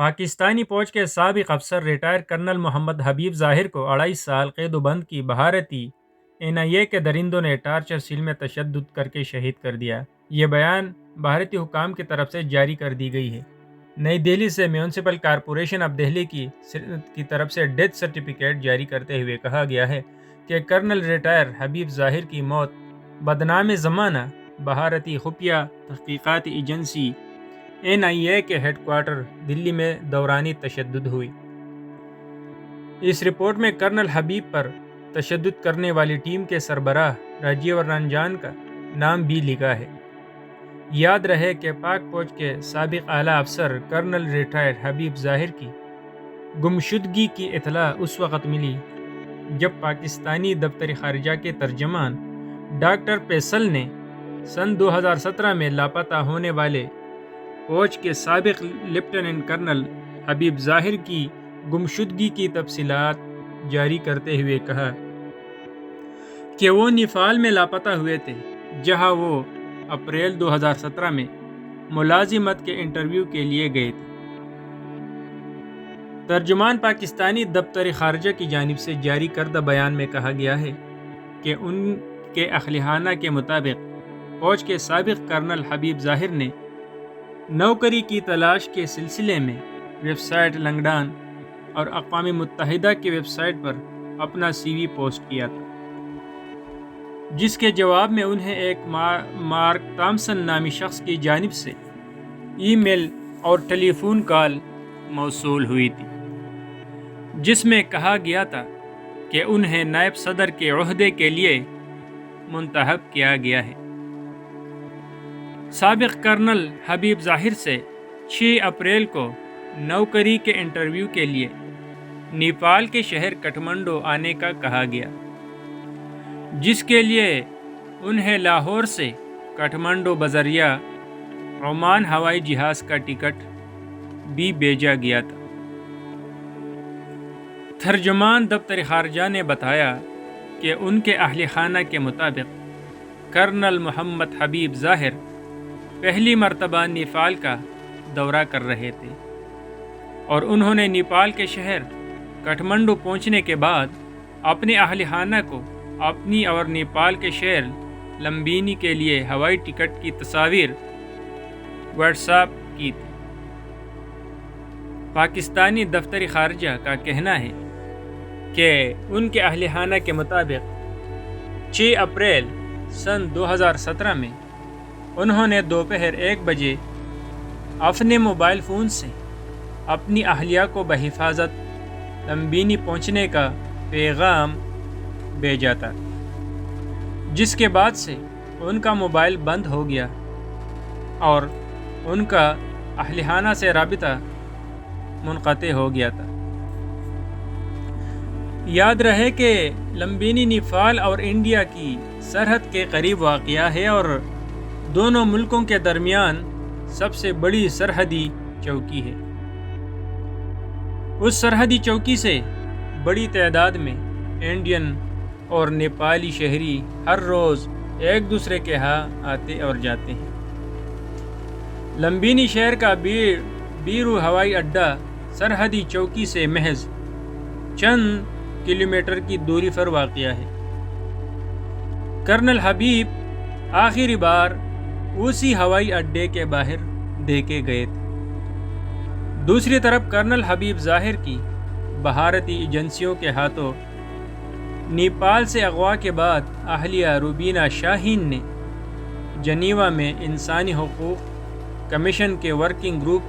پاکستانی فوج کے سابق افسر ریٹائر کرنل محمد حبیب ظاہر کو 2.5 سال قید و بند کی بھارتی NIA کے درندوں نے ٹارچر سیل میں تشدد کر کے شہید کر دیا۔ یہ بیان بھارتی حکام کی طرف سے جاری کر دی گئی ہے۔ نئی دہلی سے میونسپل کارپوریشن آف دہلی کی طرف سے ڈیتھ سرٹیفکیٹ جاری کرتے ہوئے کہا گیا ہے کہ کرنل ریٹائر حبیب ظاہر کی موت بدنام زمانہ بھارتی خفیہ تحقیقاتی ایجنسی NIA کے ہیڈ کوارٹر دلی میں دورانی تشدد ہوئی۔ اس رپورٹ میں کرنل حبیب پر تشدد کرنے والی ٹیم کے سربراہ راجیو رنجن کا نام بھی لکھا ہے۔ یاد رہے کہ پاک فوج کے سابق اعلیٰ افسر کرنل ریٹائر حبیب ظاہر کی گمشدگی کی اطلاع اس وقت ملی جب پاکستانی دفتر خارجہ کے ترجمان ڈاکٹر فیصل نے سن 2017 میں لاپتہ ہونے والے فوج کے سابق لیفٹیننٹ کرنل حبیب ظاہر کی گمشدگی کی تفصیلات جاری کرتے ہوئے کہا کہ وہ نیپال میں لاپتہ ہوئے تھے، جہاں وہ اپریل 2017 میں ملازمت کے انٹرویو کے لیے گئے تھے۔ ترجمان پاکستانی دفتر خارجہ کی جانب سے جاری کردہ بیان میں کہا گیا ہے کہ ان کے اہلخانہ کے مطابق فوج کے سابق کرنل حبیب ظاہر نے نوکری کی تلاش کے سلسلے میں ویب سائٹ لنکڈن اور اقوام متحدہ کی ویب سائٹ پر اپنا CV پوسٹ کیا تھا، جس کے جواب میں انہیں ایک مارک تامسن نامی شخص کی جانب سے ای میل اور ٹیلی فون کال موصول ہوئی تھی، جس میں کہا گیا تھا کہ انہیں نائب صدر کے عہدے کے لیے منتخب کیا گیا ہے۔ سابق کرنل حبیب ظاہر سے 6 اپریل کو نوکری کے انٹرویو کے لیے نیپال کے شہر کٹھمنڈو آنے کا کہا گیا، جس کے لیے انہیں لاہور سے کٹھمنڈو بذریعہ عمان ہوائی جہاز کا ٹکٹ بھی بھیجا گیا تھا۔ ترجمان دفتر خارجہ نے بتایا کہ ان کے اہلخانہ کے مطابق کرنل محمد حبیب ظاہر پہلی مرتبہ نیپال کا دورہ کر رہے تھے اور انہوں نے نیپال کے شہر کٹھمنڈو پہنچنے کے بعد اپنے اہلخانہ کو اپنی اور نیپال کے شہر لمبینی کے لیے ہوائی ٹکٹ کی تصاویر واٹس ایپ کی تھی۔ پاکستانی دفتر خارجہ کا کہنا ہے کہ ان کے اہلخانہ کے مطابق 6 اپریل سن 2017 میں انہوں نے دوپہر 1 بجے اپنے موبائل فون سے اپنی اہلیہ کو بحفاظت لمبینی پہنچنے کا پیغام بھیجا تھا، جس کے بعد سے ان کا موبائل بند ہو گیا اور ان کا اہلخانہ سے رابطہ منقطع ہو گیا تھا۔ یاد رہے کہ لمبینی نیپال اور انڈیا کی سرحد کے قریب واقع ہے اور دونوں ملکوں کے درمیان سب سے بڑی سرحدی چوکی ہے۔ اس سرحدی چوکی سے بڑی تعداد میں انڈین اور نیپالی شہری ہر روز ایک دوسرے کے ہاں آتے اور جاتے ہیں۔ لمبینی شہر کا بیرو ہوائی اڈہ سرحدی چوکی سے محض چند کلومیٹر کی دوری پر واقع ہے۔ کرنل حبیب آخری بار اسی ہوائی اڈے کے باہر دیکھے گئے تھے۔ دوسری طرف کرنل حبیب ظاہر کی بھارتی ایجنسیوں کے ہاتھوں نیپال سے اغوا کے بعد اہلیہ روبینہ شاہین نے جنیوا میں انسانی حقوق کمیشن کے ورکنگ گروپ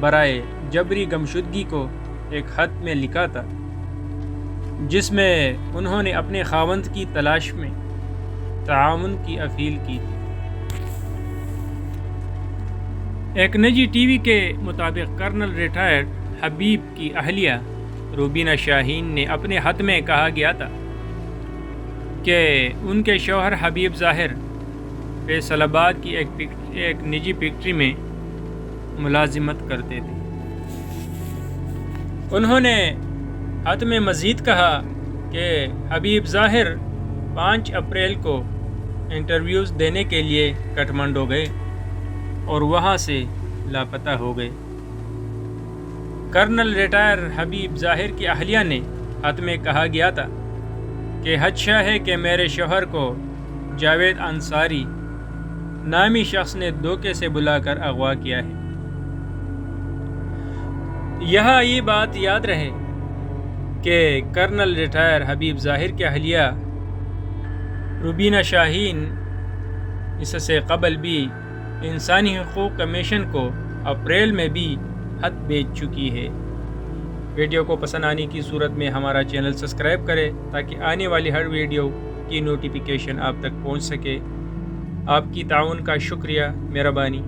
برائے جبری گمشدگی کو ایک خط میں لکھا تھا، جس میں انہوں نے اپنے خاوند کی تلاش میں تعاون کی اپیل کی تھی۔ ایک نجی ٹی وی کے مطابق کرنل ریٹائرڈ حبیب کی اہلیہ روبینہ شاہین نے اپنے خط میں کہا گیا تھا کہ ان کے شوہر حبیب ظاہر فیصل آباد کی ایک نجی فیکٹری میں ملازمت کرتے تھے۔ انہوں نے خط میں مزید کہا کہ حبیب ظاہر 5 اپریل کو انٹرویوز دینے کے لیے کٹھمنڈو گئے اور وہاں سے لاپتہ ہو گئے۔ کرنل ریٹائر حبیب ظاہر کی اہلیہ نے خط میں کہا گیا تھا کہ خدشہ ہے کہ میرے شوہر کو جاوید انصاری نامی شخص نے دھوکے سے بلا کر اغوا کیا ہے۔ یہاں یہ بات یاد رہے کہ کرنل ریٹائر حبیب ظاہر کی اہلیہ روبینہ شاہین اس سے قبل بھی انسانی حقوق کمیشن کو اپریل میں بھی خط بھیج چکی ہے۔ ویڈیو کو پسند آنے کی صورت میں ہمارا چینل سبسکرائب کریں تاکہ آنے والی ہر ویڈیو کی نوٹیفیکیشن آپ تک پہنچ سکے۔ آپ کی تعاون کا شکریہ، مہربانی۔